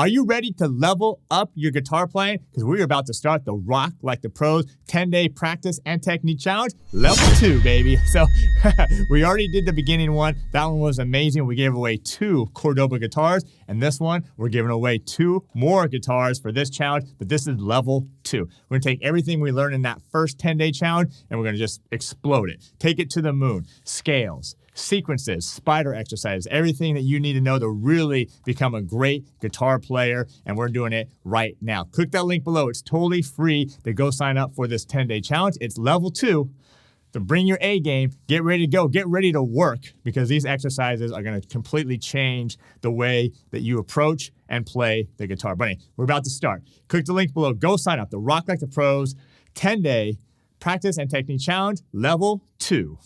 Are you ready to level up your guitar playing? Because we're about to start the Rock Like the Pros 10-day practice and technique challenge, level 2, baby. So we already did the beginning one. That one was amazing. We gave away 2 Cordoba guitars. And this one, we're giving away 2 more guitars for this challenge, but this is level 2. We're gonna take everything we learned in that first 10-day challenge and we're gonna just explode it. Take it to the moon. Scales, sequences, spider exercises, everything that you need to know to really become a great guitar player, and we're doing it right now. Click that link below. It's totally free to go sign up for this 10-day challenge. It's level 2. So bring your A game, get ready to go, get ready to work, because these exercises are going to completely change the way that you approach and play the guitar. But anyway, we're about to start. Click the link below. Go sign up. The Rock Like the Pros 10-day practice and technique challenge, level 2.